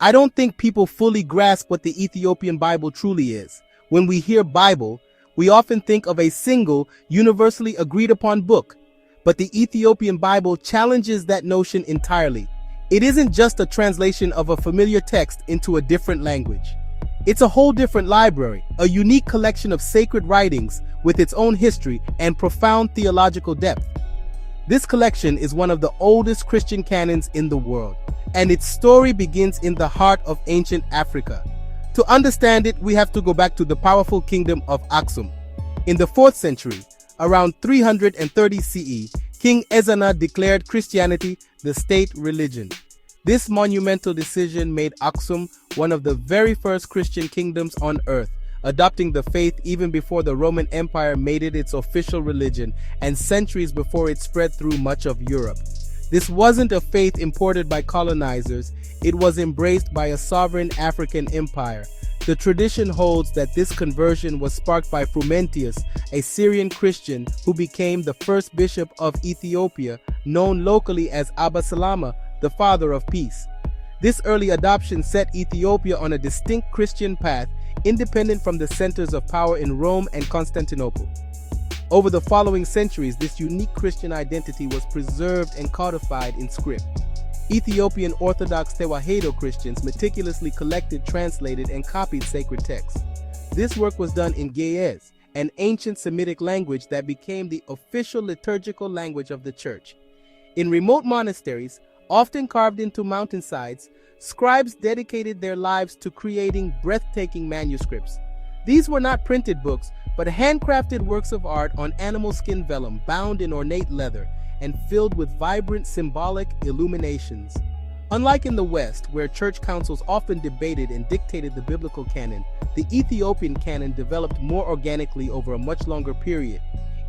I don't think people fully grasp what the Ethiopian Bible truly is. When we hear Bible, we often think of a single, universally agreed upon book. But the Ethiopian Bible challenges that notion entirely. It isn't just a translation of a familiar text into a different language. It's a whole different library, a unique collection of sacred writings with its own history and profound theological depth. This collection is one of the oldest Christian canons in the world, and its story begins in the heart of ancient Africa. To understand it, we have to go back to the powerful kingdom of Aksum. In the 4th century, around 330 CE, King Ezana declared Christianity the state religion. This monumental decision made Aksum one of the very first Christian kingdoms on earth, adopting the faith even before the Roman Empire made it its official religion and centuries before it spread through much of Europe. This wasn't a faith imported by colonizers, it was embraced by a sovereign African empire. The tradition holds that this conversion was sparked by Frumentius, a Syrian Christian who became the first bishop of Ethiopia, known locally as Abba Salama, the Father of Peace. This early adoption set Ethiopia on a distinct Christian path, independent from the centers of power in Rome and Constantinople. Over the following centuries, this unique Christian identity was preserved and codified in script. Ethiopian Orthodox Tewahedo Christians meticulously collected, translated, and copied sacred texts. This work was done in Ge'ez, an ancient Semitic language that became the official liturgical language of the church. In remote monasteries, often carved into mountainsides, scribes dedicated their lives to creating breathtaking manuscripts. These were not printed books, but handcrafted works of art on animal skin vellum bound in ornate leather and filled with vibrant symbolic illuminations. Unlike in the West, where church councils often debated and dictated the biblical canon, the Ethiopian canon developed more organically over a much longer period.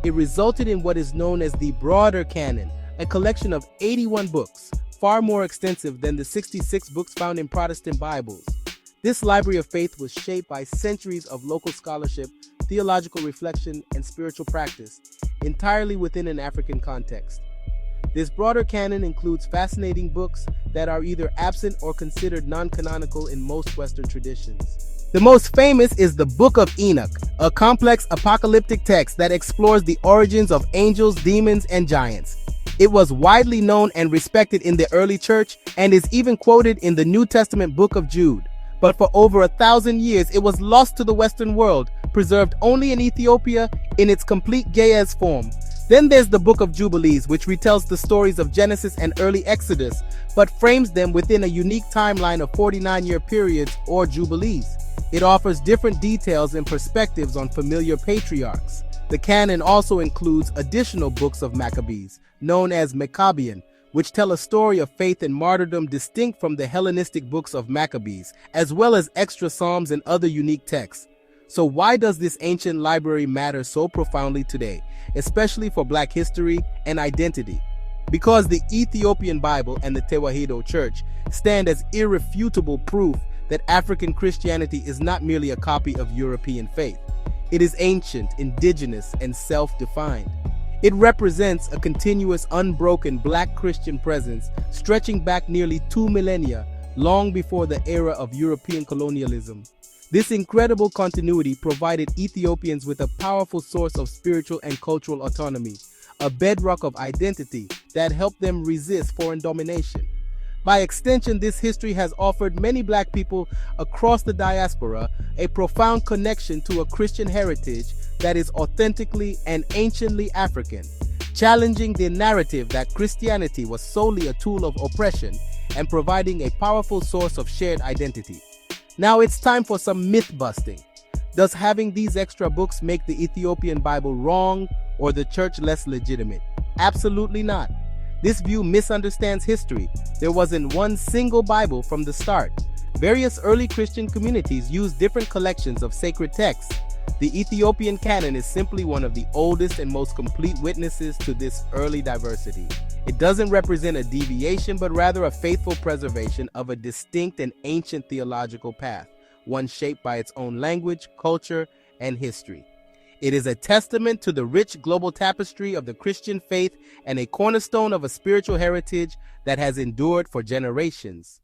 It resulted in what is known as the broader canon, a collection of 81 books, far more extensive than the 66 books found in Protestant Bibles. This library of faith was shaped by centuries of local scholarship, theological reflection, and spiritual practice, entirely within an African context. This broader canon includes fascinating books that are either absent or considered non-canonical in most Western traditions. The most famous is the Book of Enoch, a complex apocalyptic text that explores the origins of angels, demons, and giants. It was widely known and respected in the early church and is even quoted in the New Testament book of Jude. But for over 1,000 years, it was lost to the Western world, preserved only in Ethiopia in its complete Ge'ez form. Then there's the Book of Jubilees, which retells the stories of Genesis and early Exodus, but frames them within a unique timeline of 49-year periods or jubilees. It offers different details and perspectives on familiar patriarchs. The canon also includes additional books of Maccabees, known as Maccabean, which tell a story of faith and martyrdom distinct from the Hellenistic books of Maccabees, as well as extra psalms and other unique texts. So why does this ancient library matter so profoundly today, especially for Black history and identity? Because the Ethiopian Bible and the Tewahedo Church stand as irrefutable proof that African Christianity is not merely a copy of European faith. It is ancient, indigenous, and self-defined. It represents a continuous, unbroken Black Christian presence stretching back nearly 2 millennia, long before the era of European colonialism. This incredible continuity provided Ethiopians with a powerful source of spiritual and cultural autonomy, a bedrock of identity that helped them resist foreign domination. By extension, this history has offered many Black people across the diaspora a profound connection to a Christian heritage that is authentically and anciently African, challenging the narrative that Christianity was solely a tool of oppression and providing a powerful source of shared identity. Now it's time for some myth busting. Does having these extra books make the Ethiopian Bible wrong or the church less legitimate? Absolutely not. This view misunderstands history. There wasn't one single Bible from the start. Various early Christian communities used different collections of sacred texts. The Ethiopian canon is simply one of the oldest and most complete witnesses to this early diversity. It doesn't represent a deviation, but rather a faithful preservation of a distinct and ancient theological path, one shaped by its own language, culture, and history. It is a testament to the rich global tapestry of the Christian faith and a cornerstone of a spiritual heritage that has endured for generations.